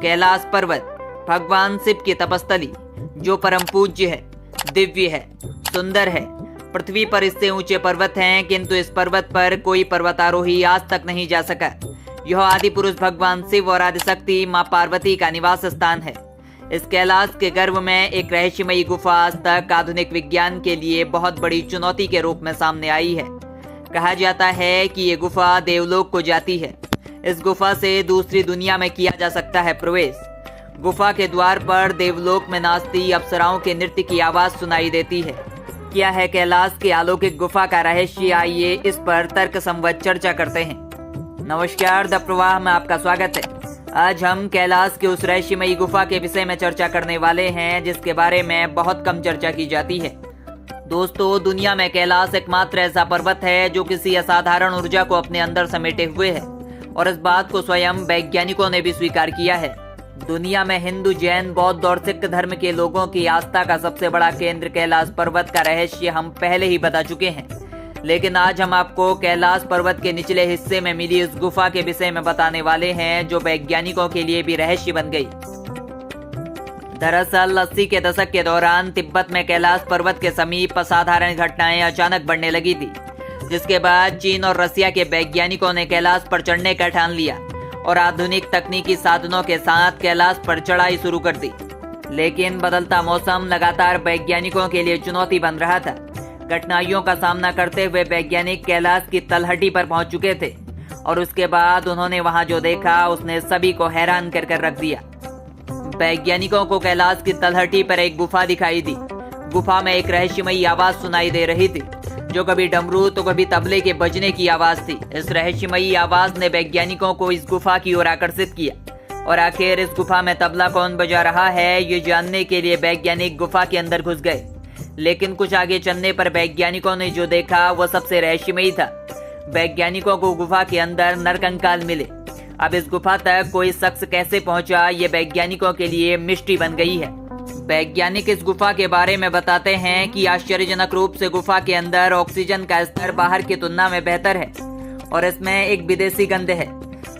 कैलाश पर्वत भगवान शिव की तपस्थली जो परम पूज्य है, दिव्य है, सुंदर है। पृथ्वी पर इससे ऊंचे पर्वत हैं, किंतु इस पर्वत पर कोई पर्वतारोही आज तक नहीं जा सका। यह आदि पुरुष भगवान शिव और आदिशक्ति मां पार्वती का निवास स्थान है। इस कैलाश के गर्भ में एक रहस्यमयी गुफा आज तक आधुनिक विज्ञान के लिए बहुत बड़ी चुनौती के रूप में सामने आई है। कहा जाता है कि ये गुफा देवलोक को जाती है। इस गुफा से दूसरी दुनिया में किया जा सकता है प्रवेश। गुफा के द्वार पर देवलोक में नाचती अप्सराओं के नृत्य की आवाज सुनाई देती है। क्या है कैलाश की अलौकिक गुफा का रहस्य? आइए इस पर तर्क संवत चर्चा करते हैं। नमस्कार, द प्रवाह में आपका स्वागत है। आज हम कैलाश की उस रहस्यमयी गुफा के विषय में चर्चा करने वाले हैं जिसके बारे में बहुत कम चर्चा की जाती है। दोस्तों, दुनिया में कैलाश एकमात्र ऐसा पर्वत है जो किसी असाधारण ऊर्जा को अपने अंदर समेटे हुए है और इस बात को स्वयं वैज्ञानिकों ने भी स्वीकार किया है। दुनिया में हिंदू, जैन, बौद्ध और सिख धर्म के लोगों की आस्था का सबसे बड़ा केंद्र कैलाश पर्वत का रहस्य हम पहले ही बता चुके हैं, लेकिन आज हम आपको कैलाश पर्वत के निचले हिस्से में मिली उस गुफा के विषय में बताने वाले हैं जो वैज्ञानिकों के लिए भी रहस्य बन गई। दरअसल 80 के दशक के दौरान तिब्बत में कैलाश पर्वत के समीप असाधारण घटनाएं अचानक बढ़ने लगी थी, जिसके बाद चीन और रसिया के वैज्ञानिकों ने कैलाश पर चढ़ने का ठान लिया और आधुनिक तकनीकी साधनों के साथ कैलाश पर चढ़ाई शुरू कर दी। लेकिन बदलता मौसम लगातार वैज्ञानिकों के लिए चुनौती बन रहा था। कठिनाइयों का सामना करते हुए वैज्ञानिक कैलाश की तलहटी पर पहुंच चुके थे और उसके बाद उन्होंने वहां जो देखा उसने सभी को हैरान कर रख दिया। वैज्ञानिकों को कैलाश की तलहटी पर एक गुफा दिखाई दी। गुफा में एक रहस्यमयी आवाज सुनाई दे रही थी जो कभी डमरू तो कभी तबले के बजने की आवाज थी। इस रहस्यमयी आवाज ने वैज्ञानिकों को इस गुफा की ओर आकर्षित किया और आखिर इस गुफा में तबला कौन बजा रहा है ये जानने के लिए वैज्ञानिक गुफा के अंदर घुस गए। लेकिन कुछ आगे चलने पर वैज्ञानिकों ने जो देखा वह सबसे रहस्यमयी था। वैज्ञानिकों को गुफा के अंदर नरकंकाल मिले। अब इस गुफा तक कोई शख्स कैसे पहुंचा ये वैज्ञानिकों के लिए मिस्ट्री बन गई है। वैज्ञानिक इस गुफा के बारे में बताते हैं कि आश्चर्यजनक रूप से गुफा के अंदर ऑक्सीजन का स्तर बाहर की तुलना में बेहतर है और इसमें एक विदेशी गंध है।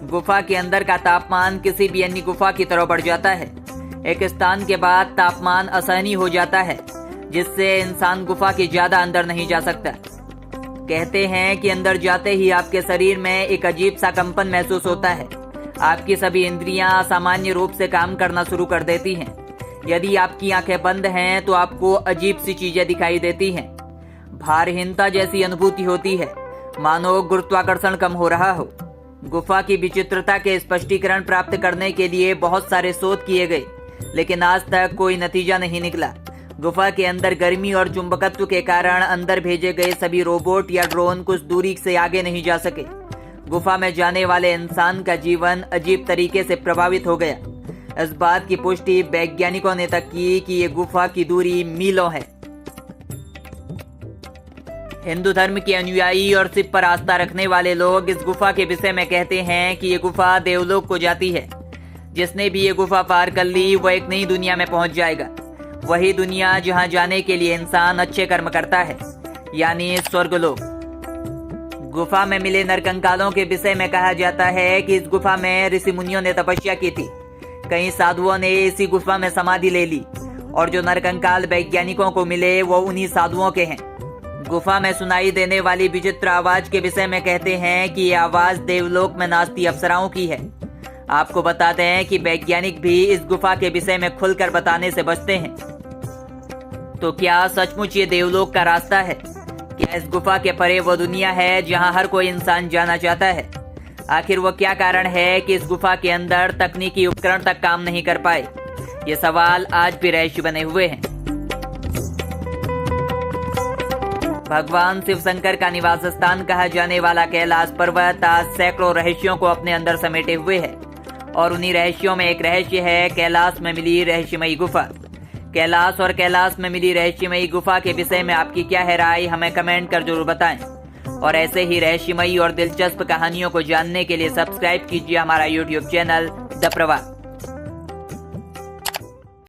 गुफा के अंदर का तापमान किसी भी अन्य गुफा की तरह बढ़ जाता है। एक स्थान के बाद तापमान असहनीय हो जाता है जिससे इंसान गुफा के ज्यादा अंदर नहीं जा सकता। कहते हैं कि अंदर जाते ही आपके शरीर में एक अजीब सा कंपन महसूस होता है। आपकी सभी इंद्रियां असामान्य रूप से काम करना शुरू कर देती हैं। यदि आपकी आंखें बंद हैं तो आपको अजीब सी चीजें दिखाई देती हैं। भारहीनता जैसी अनुभूति होती है, मानो गुरुत्वाकर्षण कम हो रहा हो। गुफा की विचित्रता के स्पष्टीकरण प्राप्त करने के लिए बहुत सारे शोध किए गए, लेकिन आज तक कोई नतीजा नहीं निकला। गुफा के अंदर गर्मी और चुंबकत्व के कारण अंदर भेजे गए सभी रोबोट या ड्रोन कुछ दूरी से आगे नहीं जा सके। गुफा में जाने वाले इंसान का जीवन अजीब तरीके से प्रभावित हो गया। इस बात की पुष्टि वैज्ञानिकों ने तक की कि ये गुफा की दूरी मीलों है। हिंदू धर्म के अनुयायी और शिव पर आस्था रखने वाले लोग इस गुफा के विषय में कहते हैं कि ये गुफा देवलोक को जाती है। जिसने भी ये गुफा पार कर ली वो एक नई दुनिया में पहुंच जाएगा। वही दुनिया जहां जाने के लिए इंसान अच्छे कर्म करता है, यानी स्वर्गलोक। गुफा में मिले नरकंकालों के विषय में कहा जाता है कि इस गुफा में ऋषि मुनियों ने तपस्या की थी। कई साधुओं ने इसी गुफा में समाधि ले ली और जो नरकंकाल वैज्ञानिकों को मिले वो उन्हीं साधुओं के हैं। गुफा में सुनाई देने वाली विचित्र आवाज के विषय में कहते हैं कि ये आवाज देवलोक में नाचती अप्सराओं की है। आपको बताते हैं कि वैज्ञानिक भी इस गुफा के विषय में खुलकर बताने से बचते हैं। तो क्या सचमुच ये देवलोक का रास्ता है? क्या इस गुफा के परे वो दुनिया है जहां हर कोई इंसान जाना चाहता है? आखिर वो क्या कारण है कि इस गुफा के अंदर तकनीकी उपकरण तक काम नहीं कर पाए? ये सवाल आज भी रहस्य बने हुए हैं। भगवान शिव शंकर का निवास स्थान कहा जाने वाला कैलाश पर्वत आज सैकड़ों रहस्यों को अपने अंदर समेटे हुए है और उन्हीं रहस्यों में एक रहस्य है कैलाश में मिली रहस्यमयी गुफा। कैलाश और कैलाश में मिली रहस्यमयी गुफा के विषय में आपकी क्या है राय? हमें कमेंट कर जरूर बताएं और ऐसे ही रहस्यमयी और दिलचस्प कहानियों को जानने के लिए सब्सक्राइब कीजिए हमारा YouTube चैनल द प्रवाह।